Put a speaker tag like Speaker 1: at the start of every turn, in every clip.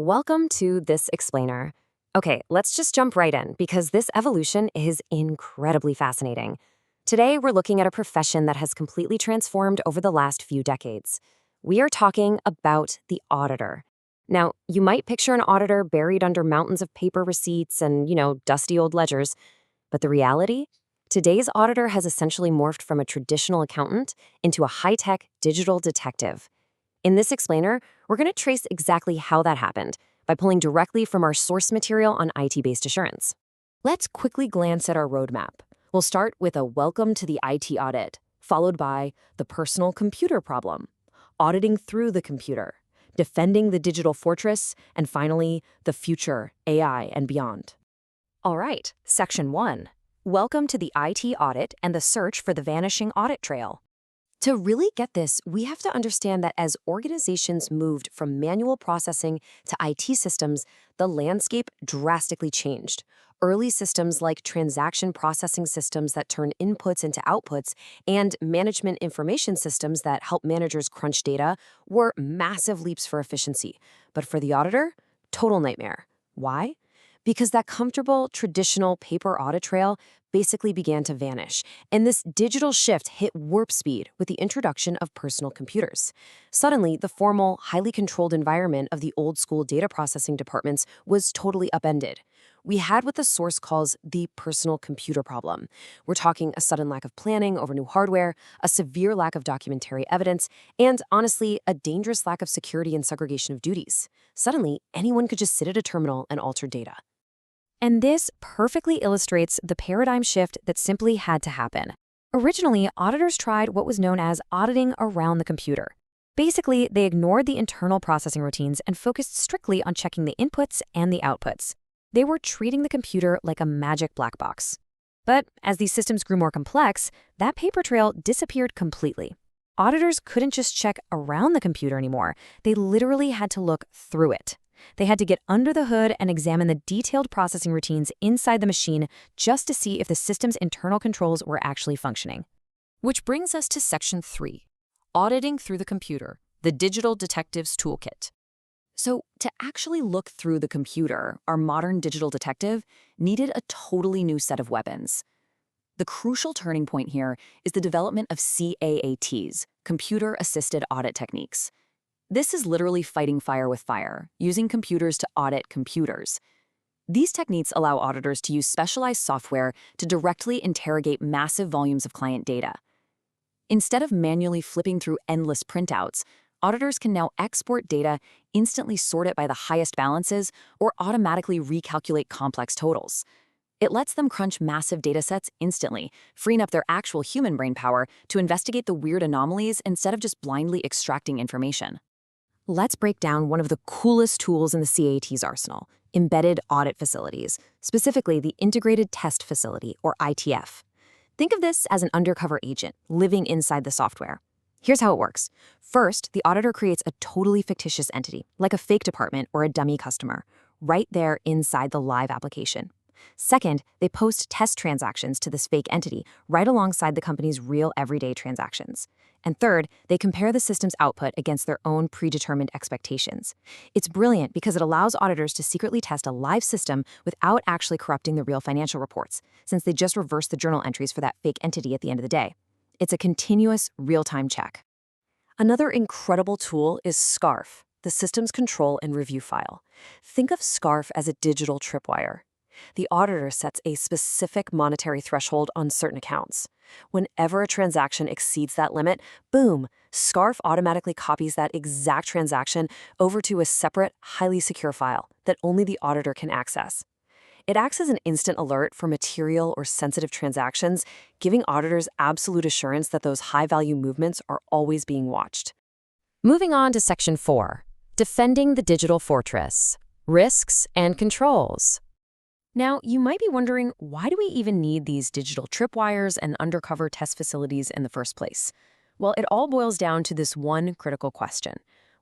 Speaker 1: Welcome to This Explainer. Okay, let's just jump right in because this evolution is incredibly fascinating. Today, we're looking at a profession that has completely transformed over the last few decades. We are talking about the auditor. Now, you might picture an auditor buried under mountains of paper receipts and, dusty old ledgers. But the reality? Today's auditor has essentially morphed from a traditional accountant into a high-tech digital detective. In this explainer, we're going to trace exactly how that happened by pulling directly from our source material on IT-based assurance. Let's quickly glance at our roadmap. We'll start with a welcome to the IT audit, followed by the personal computer problem, auditing through the computer, defending the digital fortress, and finally, the future, AI and beyond. All right, Section 1. Welcome to the IT audit and the search for the vanishing audit trail. To really get this, we have to understand that as organizations moved from manual processing to IT systems, the landscape drastically changed. Early systems like transaction processing systems that turn inputs into outputs and management information systems that help managers crunch data were massive leaps for efficiency. But for the auditor, total nightmare. Why? Because that comfortable, traditional paper audit trail basically began to vanish, and this digital shift hit warp speed with the introduction of personal computers. Suddenly, the formal, highly controlled environment of the old-school data processing departments was totally upended. We had what the source calls the personal computer problem. We're talking a sudden lack of planning over new hardware, a severe lack of documentary evidence, and, honestly, a dangerous lack of security and segregation of duties. Suddenly, anyone could just sit at a terminal and alter data. And this perfectly illustrates the paradigm shift that simply had to happen. Originally, auditors tried what was known as auditing around the computer. Basically, they ignored the internal processing routines and focused strictly on checking the inputs and the outputs. They were treating the computer like a magic black box. But as these systems grew more complex, that paper trail disappeared completely. Auditors couldn't just check around the computer anymore. They literally had to look through it. They had to get under the hood and examine the detailed processing routines inside the machine just to see if the system's internal controls were actually functioning. Which brings us to Section 3, Auditing Through the Computer, the Digital Detective's Toolkit. So, to actually look through the computer, our modern digital detective needed a totally new set of weapons. The crucial turning point here is the development of CAATs, computer-assisted audit techniques. This is literally fighting fire with fire, using computers to audit computers. These techniques allow auditors to use specialized software to directly interrogate massive volumes of client data. Instead of manually flipping through endless printouts, auditors can now export data, instantly sort it by the highest balances, or automatically recalculate complex totals. It lets them crunch massive datasets instantly, freeing up their actual human brain power to investigate the weird anomalies instead of just blindly extracting information. Let's break down one of the coolest tools in the CAT's arsenal, embedded audit facilities, specifically the Integrated Test Facility, or ITF. Think of this as an undercover agent living inside the software. Here's how it works. First, the auditor creates a totally fictitious entity, like a fake department or a dummy customer, right there inside the live application. Second, they post test transactions to this fake entity right alongside the company's real everyday transactions. And third, they compare the system's output against their own predetermined expectations. It's brilliant because it allows auditors to secretly test a live system without actually corrupting the real financial reports, since they just reverse the journal entries for that fake entity at the end of the day. It's a continuous, real-time check. Another incredible tool is SCARF, the Systems Control and Review File. Think of SCARF as a digital tripwire. The auditor sets a specific monetary threshold on certain accounts. Whenever a transaction exceeds that limit, boom, SCARF automatically copies that exact transaction over to a separate, highly secure file that only the auditor can access. It acts as an instant alert for material or sensitive transactions, giving auditors absolute assurance that those high-value movements are always being watched. Moving on to Section 4, Defending the Digital Fortress, Risks and Controls. Now, you might be wondering, why do we even need these digital tripwires and undercover test facilities in the first place? Well, it all boils down to this one critical question.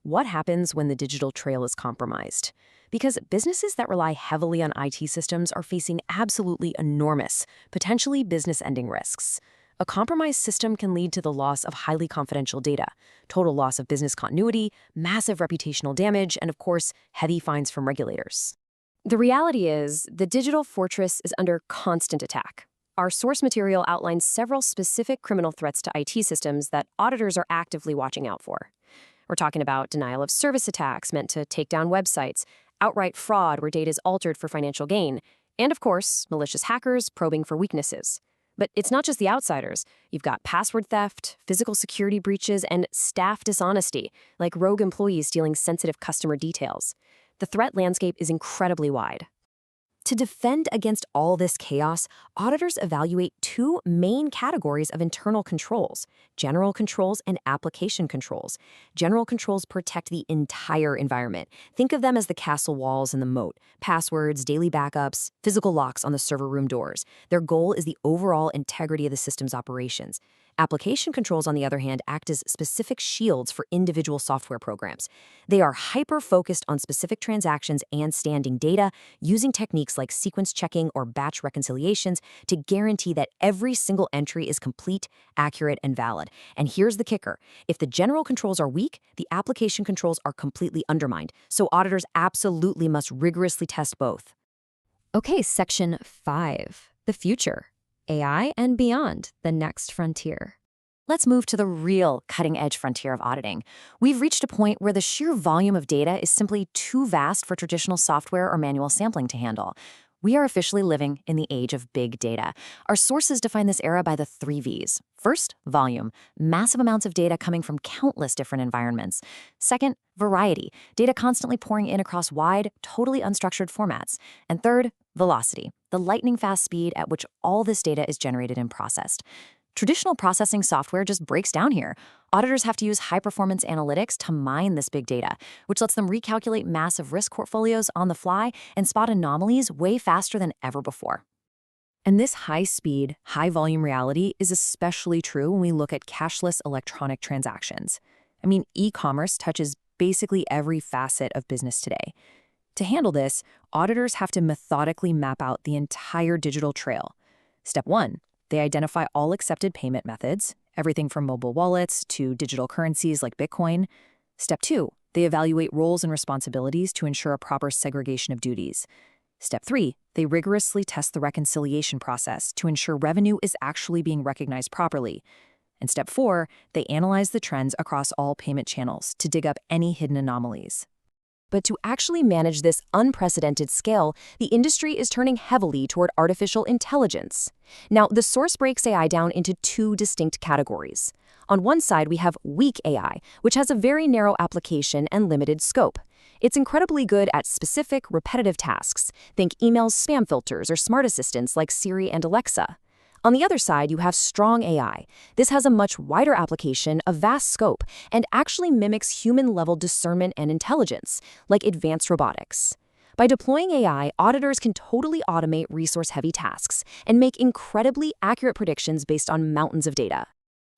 Speaker 1: What happens when the digital trail is compromised? Because businesses that rely heavily on IT systems are facing absolutely enormous, potentially business-ending risks. A compromised system can lead to the loss of highly confidential data, total loss of business continuity, massive reputational damage, and of course, heavy fines from regulators. The reality is, the digital fortress is under constant attack. Our source material outlines several specific criminal threats to IT systems that auditors are actively watching out for. We're talking about denial of service attacks meant to take down websites, outright fraud where data is altered for financial gain, and of course, malicious hackers probing for weaknesses. But it's not just the outsiders. You've got password theft, physical security breaches, and staff dishonesty, like rogue employees stealing sensitive customer details. The threat landscape is incredibly wide. To defend against all this chaos, auditors evaluate two main categories of internal controls: general controls and application controls. General controls protect the entire environment. Think of them as the castle walls and the moat: passwords, daily backups, physical locks on the server room doors. Their goal is the overall integrity of the system's operations. Application controls, on the other hand, act as specific shields for individual software programs. They are hyper-focused on specific transactions and standing data, using techniques like sequence checking or batch reconciliations to guarantee that every single entry is complete, accurate, and valid. And here's the kicker: if the general controls are weak, the application controls are completely undermined. So auditors absolutely must rigorously test both. Okay, section 5, the future. AI and beyond, the next frontier. Let's move to the real cutting-edge frontier of auditing. We've reached a point where the sheer volume of data is simply too vast for traditional software or manual sampling to handle. We are officially living in the age of big data. Our sources define this era by the 3 V's. First, volume, massive amounts of data coming from countless different environments. Second, variety, data constantly pouring in across wide, totally unstructured formats. And third, velocity, the lightning-fast speed at which all this data is generated and processed. Traditional processing software just breaks down here. Auditors have to use high-performance analytics to mine this big data, which lets them recalculate massive risk portfolios on the fly and spot anomalies way faster than ever before. And this high-speed, high-volume reality is especially true when we look at cashless electronic transactions. I mean, e-commerce touches basically every facet of business today. To handle this, auditors have to methodically map out the entire digital trail. Step 1. They identify all accepted payment methods, everything from mobile wallets to digital currencies like Bitcoin. Step 2, they evaluate roles and responsibilities to ensure a proper segregation of duties. Step 3, they rigorously test the reconciliation process to ensure revenue is actually being recognized properly. And Step 4, they analyze the trends across all payment channels to dig up any hidden anomalies. But to actually manage this unprecedented scale, the industry is turning heavily toward artificial intelligence. Now, the source breaks AI down into 2 distinct categories. On one side, we have weak AI, which has a very narrow application and limited scope. It's incredibly good at specific, repetitive tasks. Think emails, spam filters, or smart assistants like Siri and Alexa. On the other side, you have strong AI. This has a much wider application, a vast scope, and actually mimics human-level discernment and intelligence, like advanced robotics. By deploying AI, auditors can totally automate resource-heavy tasks and make incredibly accurate predictions based on mountains of data.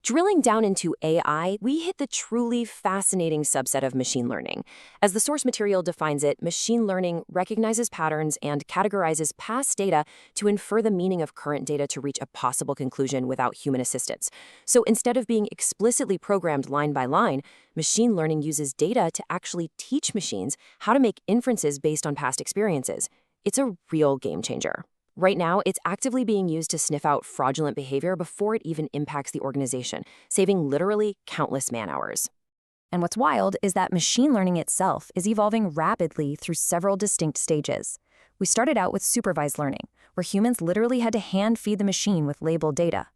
Speaker 1: Drilling down into AI, we hit the truly fascinating subset of machine learning. As the source material defines it, machine learning recognizes patterns and categorizes past data to infer the meaning of current data to reach a possible conclusion without human assistance. So instead of being explicitly programmed line by line, machine learning uses data to actually teach machines how to make inferences based on past experiences. It's a real game changer. Right now, it's actively being used to sniff out fraudulent behavior before it even impacts the organization, saving literally countless man-hours. And what's wild is that machine learning itself is evolving rapidly through several distinct stages. We started out with supervised learning, where humans literally had to hand-feed the machine with labeled data.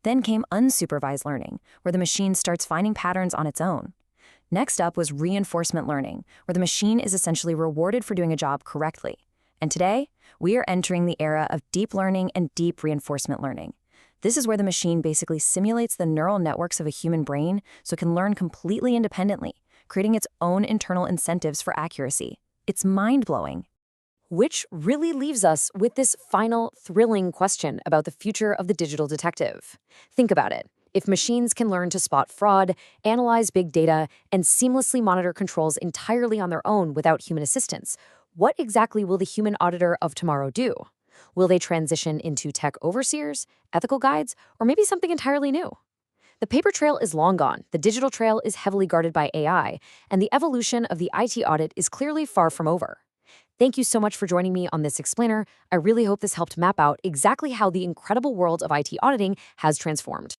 Speaker 1: Then came unsupervised learning, where the machine starts finding patterns on its own. Next up was reinforcement learning, where the machine is essentially rewarded for doing a job correctly. And today, we are entering the era of deep learning and deep reinforcement learning. This is where the machine basically simulates the neural networks of a human brain so it can learn completely independently, creating its own internal incentives for accuracy. It's mind-blowing. Which really leaves us with this final thrilling question about the future of the digital detective. Think about it. If machines can learn to spot fraud, analyze big data, and seamlessly monitor controls entirely on their own without human assistance, what exactly will the human auditor of tomorrow do? Will they transition into tech overseers, ethical guides, or maybe something entirely new? The paper trail is long gone, the digital trail is heavily guarded by AI, and the evolution of the IT audit is clearly far from over. Thank you so much for joining me on this explainer. I really hope this helped map out exactly how the incredible world of IT auditing has transformed.